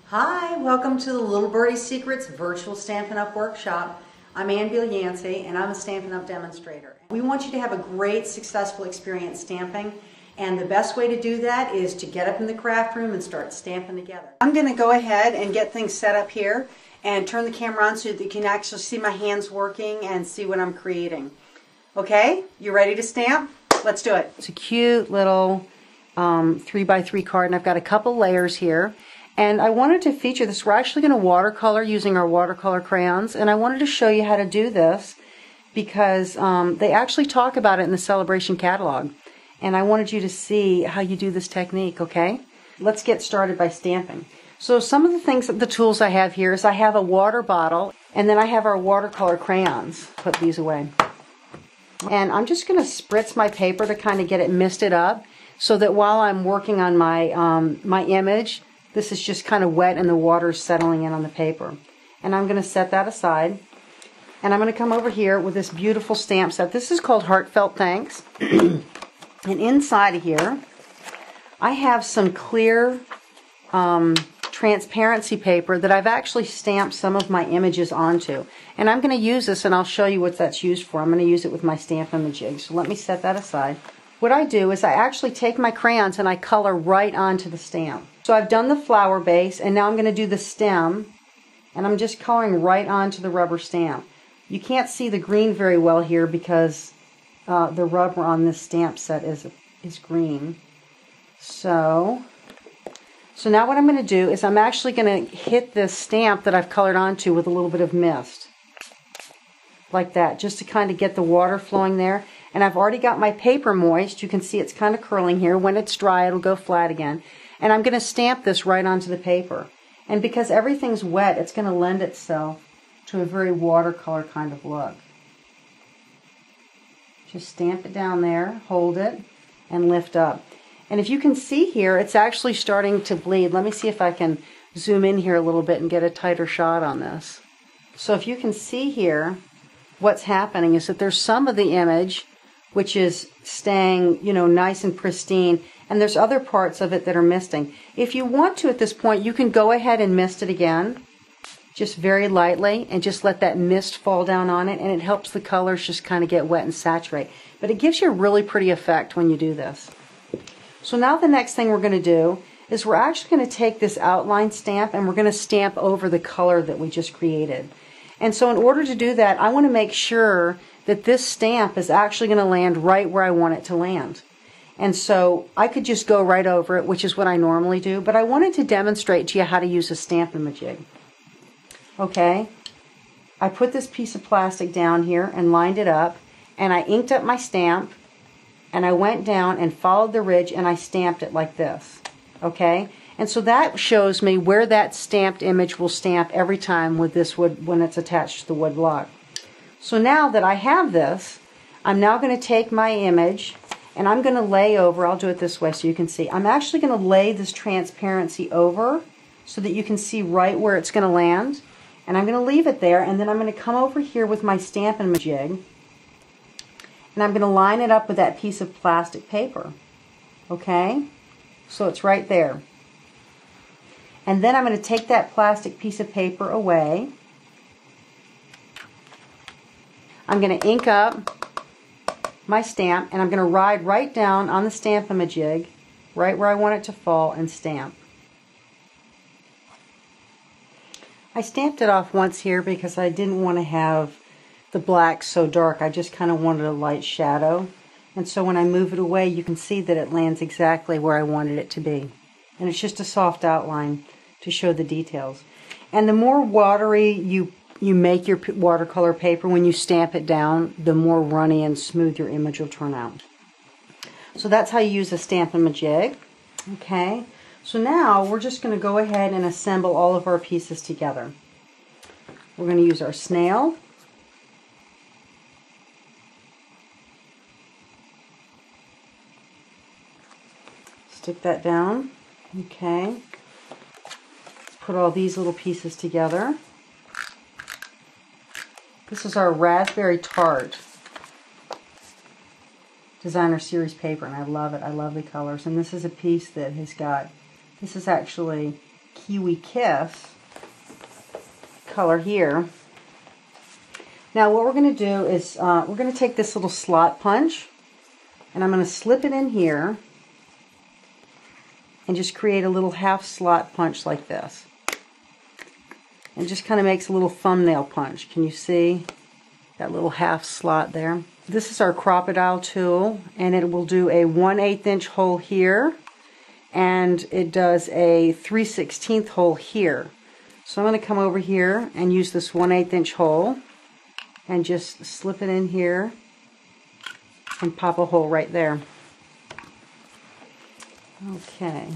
Hi, welcome to the Little Birdie Secrets virtual Stampin' Up! Workshop. I'm Ann Yancey and I'm a Stampin' Up! Demonstrator. We want you to have a great, successful experience stamping, and the best way to do that is to get up in the craft room and start stamping together. I'm going to go ahead and get things set up here and turn the camera on so that you can actually see my hands working and see what I'm creating. Okay, you ready to stamp? Let's do it. It's a cute little 3x3 card, and I've got a couple layers here. And I wanted to feature this. We're actually going to watercolor using our watercolor crayons, and I wanted to show you how to do this because they actually talk about it in the Celebration catalog. And I wanted you to see how you do this technique, okay? Let's get started by stamping. So some of the things, the tools I have here is I have a water bottle, and then I have our watercolor crayons. Put these away. And I'm just going to spritz my paper to kind of get it misted up so that while I'm working on my, my image, this is just kind of wet and the water's settling in on the paper. And I'm going to set that aside. And I'm going to come over here with this beautiful stamp set. This is called Heartfelt Thanks. And inside of here, I have some clear transparency paper that I've actually stamped some of my images onto. And I'm going to use this, and I'll show you what that's used for. I'm going to use it with my Stampin' Jig. So let me set that aside. What I do is I actually take my crayons and I color right onto the stamp. So I've done the flower base, and now I'm going to do the stem, and I'm just coloring right onto the rubber stamp. You can't see the green very well here because the rubber on this stamp set is green. So now what I'm going to do is I'm actually going to hit this stamp that I've colored onto with a little bit of mist. Like that, just to kind of get the water flowing there. And I've already got my paper moist. You can see it's kind of curling here. When it's dry, it'll go flat again. And I'm going to stamp this right onto the paper. And because everything's wet, it's going to lend itself to a very watercolor kind of look. Just stamp it down there, hold it, and lift up. And if you can see here, it's actually starting to bleed. Let me see if I can zoom in here a little bit and get a tighter shot on this. So if you can see here, what's happening is that there's some of the image which is staying, you know, nice and pristine, and there's other parts of it that are misting. If you want to at this point, you can go ahead and mist it again, just very lightly, and just let that mist fall down on it, and it helps the colors just kind of get wet and saturate. But it gives you a really pretty effect when you do this. So now the next thing we're going to do is we're actually going to take this outline stamp and we're going to stamp over the color that we just created. And so in order to do that, I want to make sure that this stamp is actually going to land right where I want it to land. And so I could just go right over it, which is what I normally do, but I wanted to demonstrate to you how to use a Stampin' Jig. Okay, I put this piece of plastic down here and lined it up, and I inked up my stamp, and I went down and followed the ridge, and I stamped it like this. Okay, and so that shows me where that stamped image will stamp every time with this wood when it's attached to the wood block. So now that I have this, I'm now going to take my image and I'm going to lay over, I'll do it this way so you can see. I'm actually going to lay this transparency over so that you can see right where it's going to land. And I'm going to leave it there, and then I'm going to come over here with my Stampin' Jig, and I'm going to line it up with that piece of plastic paper. Okay? So it's right there. And then I'm going to take that plastic piece of paper away. I'm going to ink up my stamp, and I'm going to ride right down on the Stampin' Jig, right where I want it to fall, and stamp. I stamped it off once here because I didn't want to have the black so dark. I just kind of wanted a light shadow. And so when I move it away, you can see that it lands exactly where I wanted it to be. And it's just a soft outline to show the details. And the more watery you make your watercolor paper when you stamp it down, the more runny and smooth your image will turn out. So that's how you use a Stampin' Jig. Okay, so now we're just going to go ahead and assemble all of our pieces together. We're going to use our snail. Stick that down. Okay. Put all these little pieces together. This is our Raspberry Tart Designer Series paper, and I love it. I love the colors. And this is a piece that has got, this is actually Kiwi Kiss color here. Now what we're going to do is we're going to take this little slot punch and I'm going to slip it in here and just create a little half slot punch like this. And just kind of makes a little thumbnail punch. Can you see that little half slot there? This is our crocodile tool, and it will do a 1/8 inch hole here, and it does a 3/16 hole here. So I'm going to come over here and use this 1/8 inch hole and just slip it in here and pop a hole right there. Okay,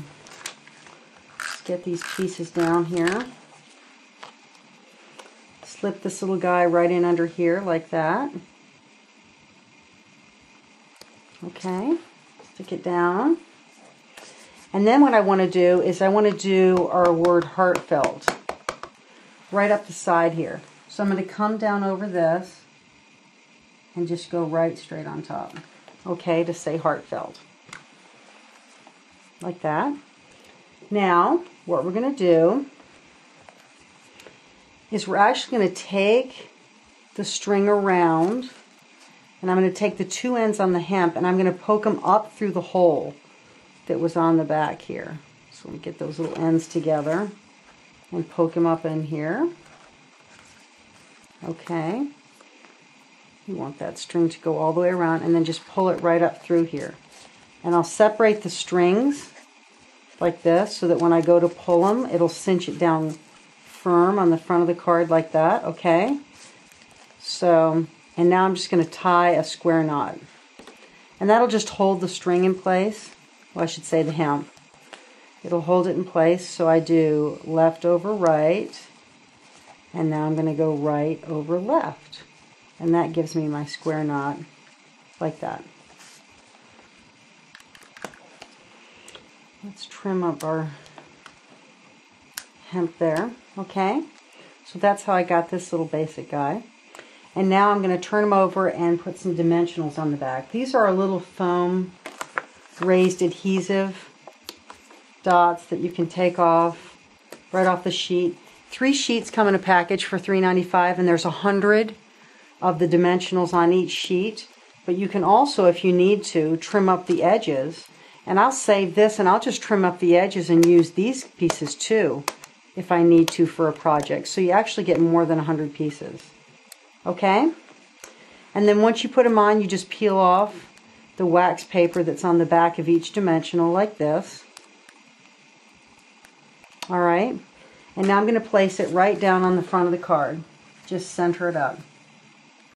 let's get these pieces down here. Slip this little guy right in under here like that. Okay, stick it down. And then what I want to do is I want to do our word heartfelt right up the side here. So I'm going to come down over this and just go right straight on top. Okay, to say heartfelt. Like that. Now, what we're going to do is we're actually going to take the string around, and I'm going to take the two ends on the hemp and I'm going to poke them up through the hole that was on the back here. So we get those little ends together and poke them up in here. Okay. You want that string to go all the way around and then just pull it right up through here. And I'll separate the strings like this so that when I go to pull them, it'll cinch it down firm on the front of the card like that, okay? So, and now I'm just going to tie a square knot. And that'll just hold the string in place. Well, I should say the hemp. It'll hold it in place. So I do left over right, and now I'm going to go right over left. And that gives me my square knot like that. Let's trim up our hemp there. Okay, so that's how I got this little basic guy. And now I'm going to turn them over and put some dimensionals on the back. These are our little foam raised adhesive dots that you can take off right off the sheet. 3 sheets come in a package for $3.95, and there's 100 of the dimensionals on each sheet. But you can also, if you need to, trim up the edges. And I'll save this and I'll just trim up the edges and use these pieces too if I need to for a project. So you actually get more than 100 pieces. Okay? And then once you put them on, you just peel off the wax paper that's on the back of each dimensional like this. Alright? And now I'm going to place it right down on the front of the card. Just center it up.